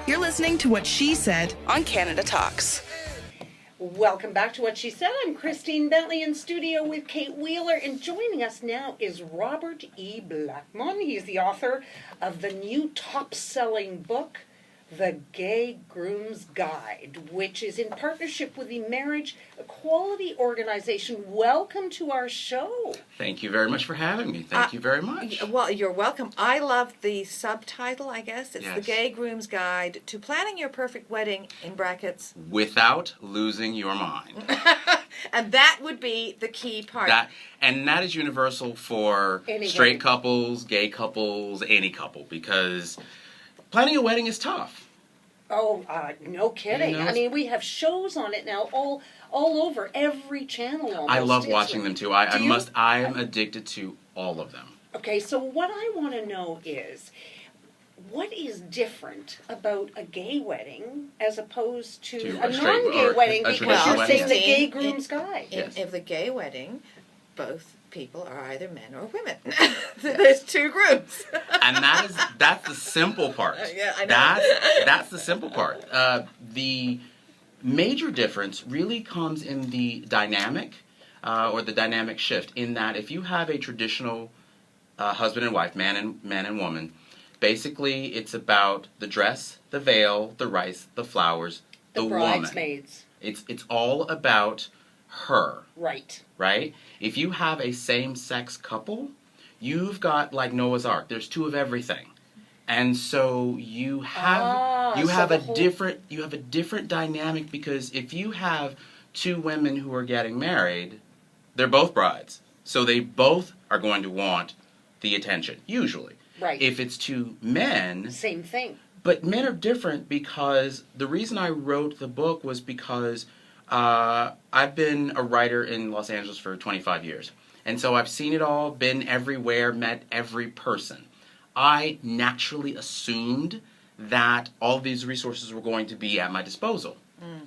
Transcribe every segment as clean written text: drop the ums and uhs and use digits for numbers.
You're listening to What She Said on Canada Talks. Welcome back to What She Said. I'm Christine Bentley in studio with Kate Wheeler, and joining us now is Robert E Blackmon. He's the author of the new top-selling book, The Gay Grooms Guide, which is in partnership with the Marriage Equality Organization. Welcome to our show. Thank you very much for having me. Thank you very much. Well, you're welcome. I love the subtitle, I guess. It's Yes. The Gay Grooms Guide to Planning Your Perfect Wedding, in brackets. Without losing your mind. And that would be the key part. That is universal for straight couples, gay couples, any couple, because planning a wedding is tough. Oh, no kidding. You know, I mean, we have shows on it now all over every channel almost. I love watching them too. I am addicted to all of them. Okay, so what I want to know is, what is different about a gay wedding as opposed to a non-gay wedding? Because you're saying the Gay Groom's Guide. If the gay wedding, both people are either men or women. There's two groups. And that's the simple part. Yeah, I know. That's the simple part. The major difference really comes in the dynamic, or the dynamic shift, in that if you have a traditional husband and wife, man and woman, basically it's about the dress, the veil, the rice, the flowers, the woman. Bridesmaids. It's all about her. Right. Right? If you have a same-sex couple, you've got like Noah's Ark. There's two of everything. And so you have a different dynamic, because if you have two women who are getting married, they're both brides. So they both are going to want the attention, usually. Right. If it's two men, same thing. But men are different, because the reason I wrote the book was because I've been a writer in Los Angeles for 25 years. And so I've seen it all, been everywhere, met every person. I naturally assumed that all these resources were going to be at my disposal.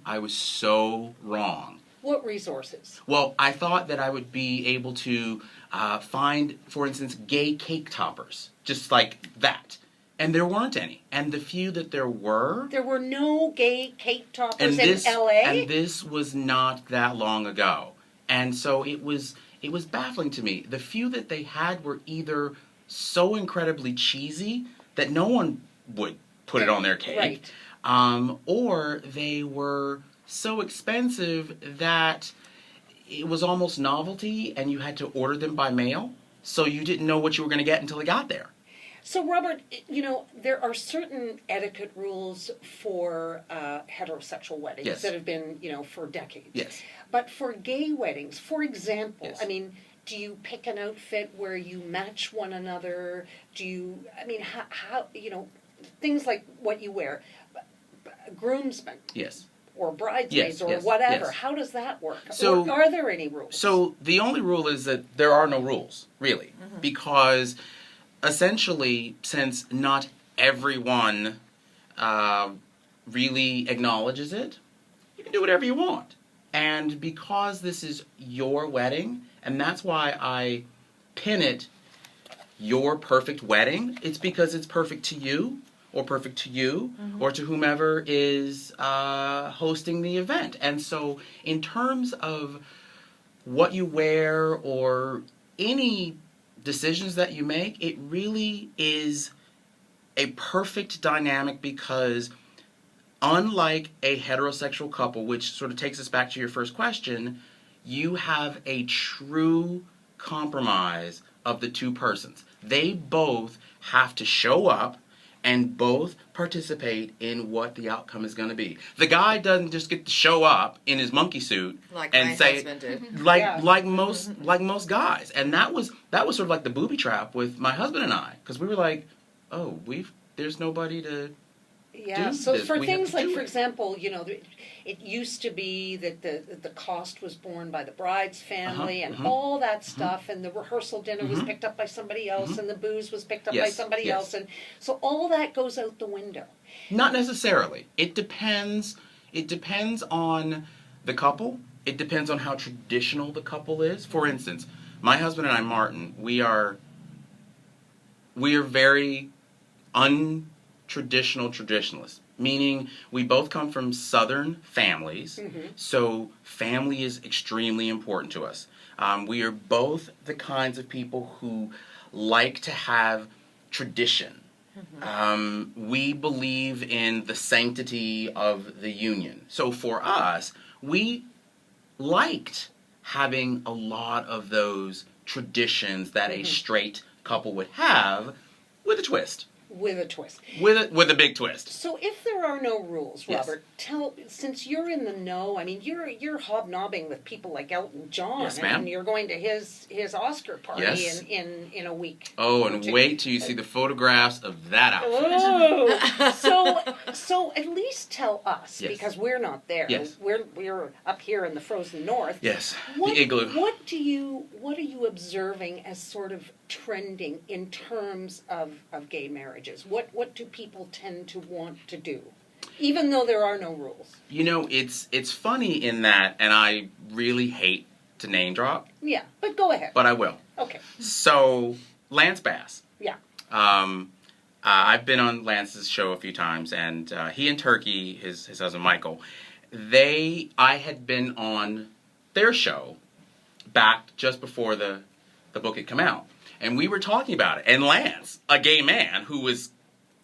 I was so wrong. What resources? Well, I thought that I would be able to find, for instance, gay cake toppers, just like that. And there weren't any. And the few that there were... There were no gay cake toppers in L.A.? And this was not that long ago. And so it was baffling to me. The few that they had were either so incredibly cheesy that no one would put it on their cake. Right. Or they were so expensive that it was almost novelty, and you had to order them by mail, so you didn't know what you were going to get until they got there. So, Robert, there are certain etiquette rules for heterosexual weddings that have been, for decades. Yes. But for gay weddings, for example, yes. I mean, do you pick an outfit where you match one another? How things like what you wear, groomsmen. Yes. Or bridesmaids or whatever. Yes. How does that work? So, or are there any rules? So the only rule is that there are no rules, really, because... essentially, since not everyone really acknowledges it, you can do whatever you want. And because this is your wedding, and that's why I pin it, your perfect wedding, it's because it's perfect to you, or perfect to you, or to whomever is hosting the event. And so in terms of what you wear or any decisions that you make, it really is a perfect dynamic, because unlike a heterosexual couple, which sort of takes us back to your first question, you have a true compromise of the two persons. They both have to show up and both participate in what the outcome is going to be. The guy doesn't just get to show up in his monkey suit and say, like most guys. And that was sort of like the booby trap with my husband and I, because we were like, oh, there's nobody to do so this. for things like, for example, it used to be that the cost was borne by the bride's family and all that stuff, and the rehearsal dinner was picked up by somebody else, and the booze was picked up by somebody else, and so all that goes out the window. Not necessarily. It depends on the couple. It depends on how traditional the couple is. For instance, my husband and I, Martin, we are very traditionalists, meaning we both come from Southern families, so family is extremely important to us. We are both the kinds of people who like to have tradition. We believe in the sanctity of the union. So for us, we liked having a lot of those traditions that a straight couple would have with a twist. With a twist. With a big twist. So if there are no rules, Yes. Robert, since you're in the know, I mean, you're hobnobbing with people like Elton John, Yes, ma'am. and you're going to his Oscar party Yes. in a week. Oh, or and two. wait till you see the photographs of that outfit. Oh, so at least tell us, Yes. because we're not there. Yes. We're up here in the frozen north. Yes, What, the igloo. What are you observing as sort of trending in terms of gay marriages? What do people tend to want to do, even though there are no rules? You know, it's funny in that, and I really hate to name drop, Yeah, but go ahead. but I will. Okay. So, Lance Bass. Yeah. I've been on Lance's show a few times, and he and Turkey, his husband Michael, I had been on their show back just before the book had come out. And we were talking about it. And Lance, a gay man who was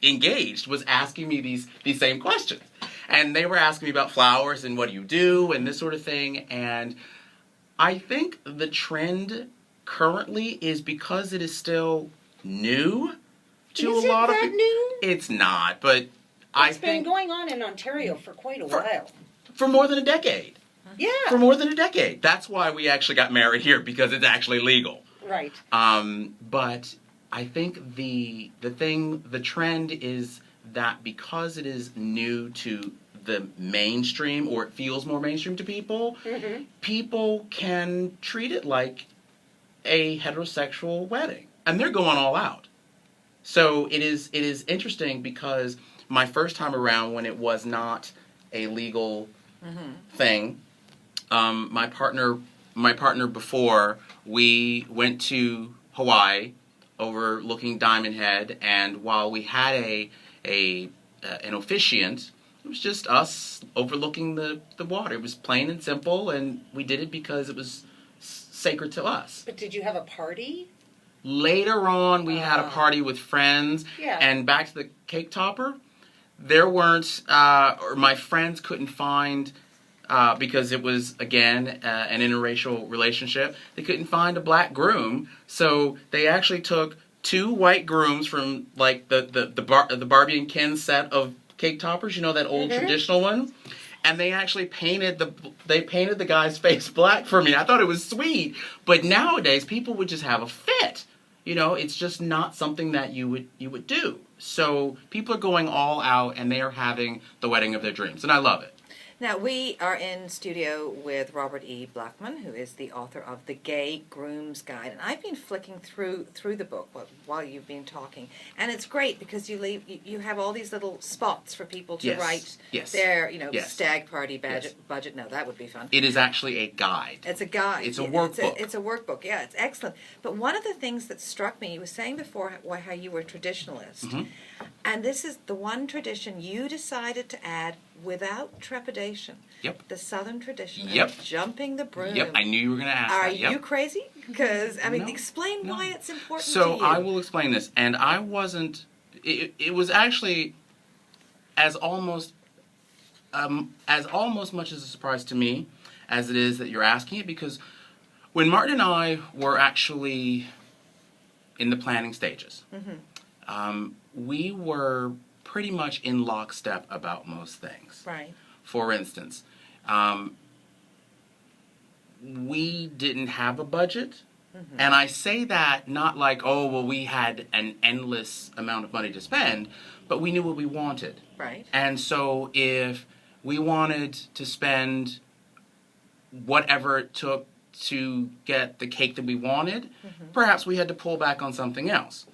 engaged, was asking me these same questions. And they were asking me about flowers and what do you do and this sort of thing. And I think the trend currently is because it is still new to Is a lot it of that people. new? It's not, but I It's been think going on in Ontario for quite a while. for more than a decade. Yeah. For more than a decade. That's why we actually got married here, because it's actually legal. Right. But I think the trend is that because it is new to the mainstream, or it feels more mainstream to people, people can treat it like a heterosexual wedding, and they're going all out. So it is interesting, because my first time around, when it was not a legal thing, my partner before, we went to Hawaii overlooking Diamond Head, and while we had an officiant, it was just us overlooking the water. It was plain and simple, and we did it because it was sacred to us. But did you have a party? Later on, we had a party with friends, Yeah. and back to the cake topper, there weren't, or my friends couldn't find, because it was, again, an interracial relationship, they couldn't find a black groom, so they actually took 2 white grooms from, like, the Barbie and Ken set of cake toppers, you know, that old traditional one, and they actually painted the guy's face black for me. I thought it was sweet, but nowadays, people would just have a fit. You know, it's just not something that you would do. So people are going all out, and they are having the wedding of their dreams, and I love it. Now, we are in studio with Robert E. Blackmon, who is the author of the Gay Grooms Guide. And I've been flicking through the book while you've been talking. And it's great because you have all these little spots for people to write their, stag party budget. No, that would be fun. It is actually a guide. It's a guide. It's a workbook. It's a workbook, yeah, it's excellent. But one of the things that struck me, you were saying before how you were a traditionalist. And this is the one tradition you decided to add without trepidation. Yep. The Southern tradition Yep. of jumping the broom. Yep, I knew you were going to ask Are that. Yep. you crazy? Because, I mean, No, explain no. why it's important to So you. I will explain this, and I wasn't. It was actually as almost much as a surprise to me as it is that you're asking it, because when Martin and I were actually in the planning stages, we were pretty much in lockstep about most things. Right. For instance, we didn't have a budget. And I say that not like, oh, well, we had an endless amount of money to spend, but we knew what we wanted. Right. And so if we wanted to spend whatever it took to get the cake that we wanted, perhaps we had to pull back on something else.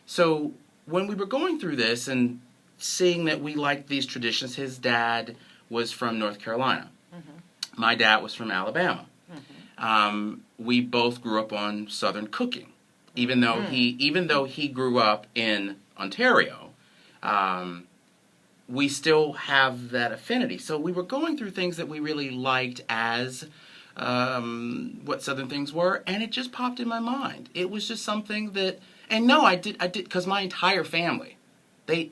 So when we were going through this and seeing that we liked these traditions, his dad was from North Carolina. My dad was from Alabama. We both grew up on Southern cooking, even though he grew up in Ontario. we still have that affinity. So we were going through things that we really liked as what Southern things were, and it just popped in my mind. It was just something that, and no, I did, because my entire family, they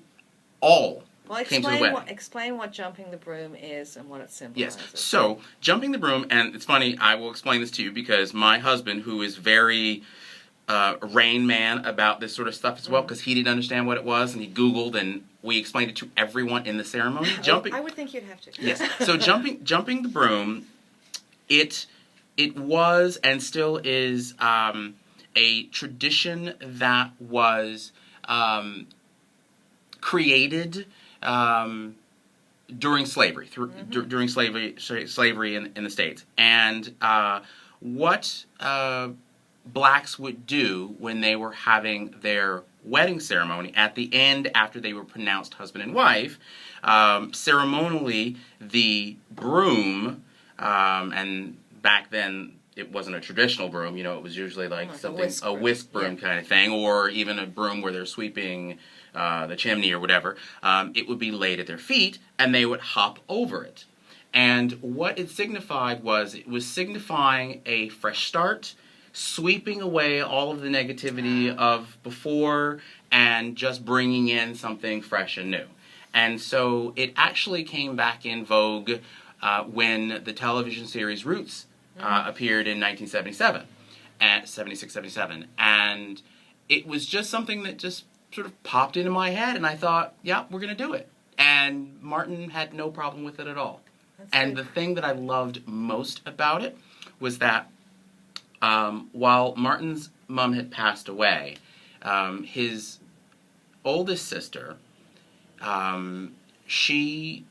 all came to the wedding. Explain what jumping the broom is and what it symbolizes. Yes, so jumping the broom, and it's funny, I will explain this to you because my husband, who is very Rain Man about this sort of stuff as well, because he didn't understand what it was, and he Googled, and we explained it to everyone in the ceremony. Jumping, I would think you'd have to. Yes. So jumping the broom, it was and still is a tradition that was created during slavery, during slavery in the States, and what blacks would do when they were having their wedding ceremony at the end after they were pronounced husband and wife, ceremonially the broom, and back then it wasn't a traditional broom, it was usually like something, a whisk broom kind of thing, or even a broom where they're sweeping the chimney or whatever. It would be laid at their feet and they would hop over it. And what it signified was, it was signifying a fresh start, sweeping away all of the negativity of before and just bringing in something fresh and new. And so it actually came back in vogue when the television series Roots appeared in 1977, at 76, 77. And it was just something that just sort of popped into my head, and I thought, yeah, we're going to do it. And Martin had no problem with it at all. And the thing that I loved most about it was that while Martin's mom had passed away, his oldest sister, she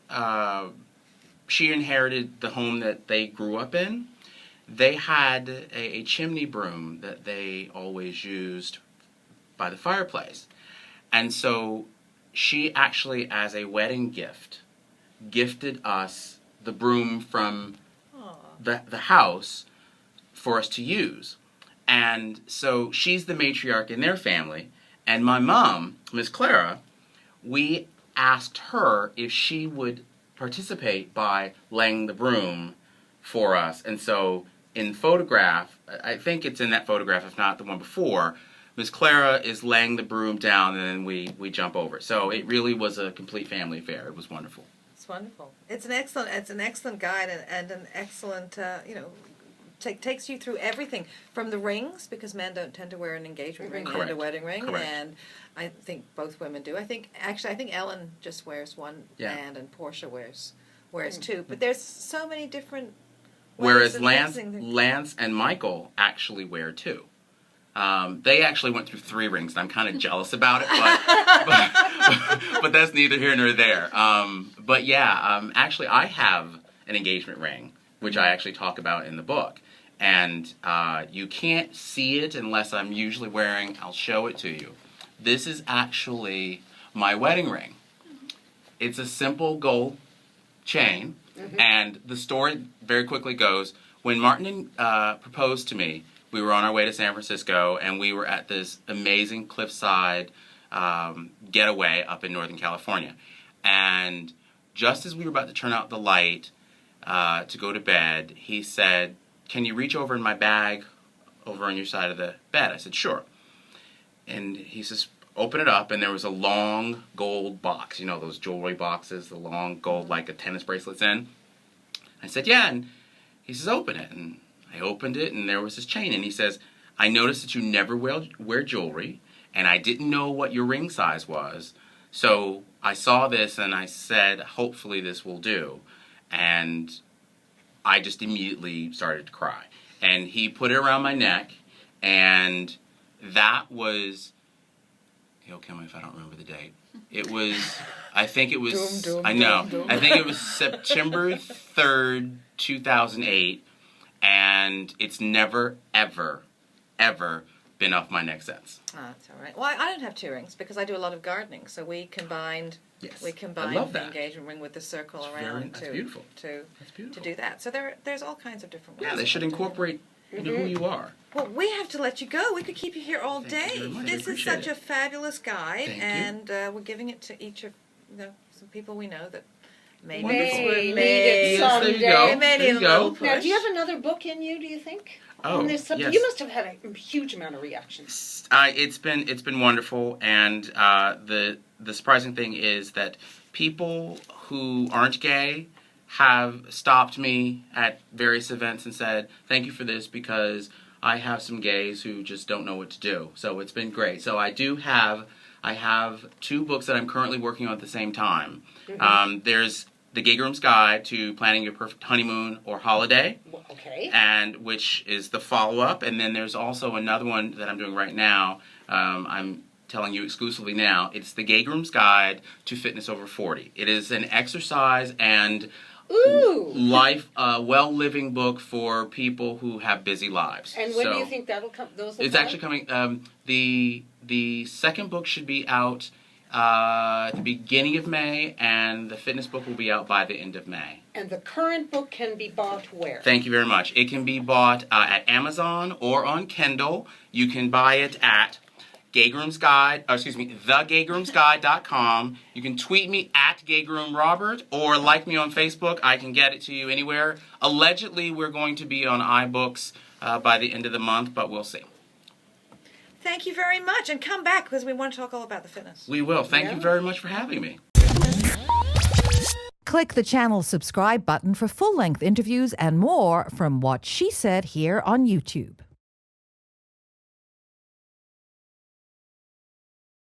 inherited the home that they grew up in. They had a chimney broom that they always used by the fireplace. And so she actually, as a wedding gift, gifted us the broom from the house for us to use. And so she's the matriarch in their family. And my mom, Miss Clara, we asked her if she would participate by laying the broom for us. And so in photograph, I think it's in that photograph, if not the one before, Miss Clara is laying the broom down, and then we jump over it. So it really was a complete family affair. It was wonderful. It's wonderful. It's an excellent guide and an excellent, takes you through everything from the rings, because men don't tend to wear an engagement ring and a wedding ring. Correct. And I think both women do. I think Ellen just wears one band and Portia wears two. But there's so many different ways. Whereas Lance and Michael actually wear two. They actually went through 3 rings, and I'm kind of jealous about it, but that's neither here nor there. But yeah, actually I have an engagement ring, which I actually talk about in the book. And you can't see it unless I'm usually wearing, I'll show it to you. This is actually my wedding ring. It's a simple gold chain, and the story very quickly goes, when Martin proposed to me, we were on our way to San Francisco, and we were at this amazing cliffside getaway up in Northern California. And just as we were about to turn out the light to go to bed, he said, "Can you reach over in my bag over on your side of the bed?" I said, "Sure." And he says, "Open it up," and there was a long gold box. You know, those jewelry boxes, the long gold, like a tennis bracelet's in. I said, "Yeah," and he says, "Open it." And I opened it, and there was this chain, and he says, "I noticed that you never wear jewelry, and I didn't know what your ring size was, so I saw this, and I said, hopefully this will do." And I just immediately started to cry. And he put it around my neck, and that was, he'll kill me if I don't remember the date. It was, I think it was, I think it was September 3rd, 2008, and it's never, ever, ever been off my neck since. Oh, that's all right. Well, I don't have 2 rings because I do a lot of gardening, so we combined the engagement ring with the circle around That's beautiful. to do that. So there's all kinds of different ways. Yeah, they should incorporate who you are. Well, we have to let you go. We could keep you here all Thank you day. very much. This is such it. a fabulous guide, Thank and we're giving it to each of some people we know that maybe Wonderful. this would May need make it Yes, there you go. someday. Maybe There you a go. little push. Now, do you have another book in you, do you think? Oh, On this subject? yes. You must have had a huge amount of reactions. It's been wonderful, and the surprising thing is that people who aren't gay have stopped me at various events and said, "Thank you for this because I have some gays who just don't know what to do." So it's been great. So I have 2 books that I'm currently working on at the same time. There's the Gay Groom's Guide to Planning Your Perfect Honeymoon or Holiday. Okay. And which is the follow-up, and then there's also another one that I'm doing right now. I'm telling you exclusively now. It's the Gay Groom's Guide to Fitness Over 40. It is an exercise and Ooh. life, well-living book for people who have busy lives. And when So do you think that'll come? Those will it's come actually out? coming. The second book should be out at the beginning of May, and the fitness book will be out by the end of May. And the current book can be bought where? Thank you very much. It can be bought at Amazon or on Kindle. You can buy it at thegaygroomsguide.com. You can tweet me at GayGroomRobert or like me on Facebook. I can get it to you anywhere. Allegedly, we're going to be on iBooks by the end of the month, but we'll see. Thank you very much, and come back because we want to talk all about the fitness. We will. Thank Yeah. you very much for having me. Click the channel subscribe button for full-length interviews and more from What She Said here on YouTube.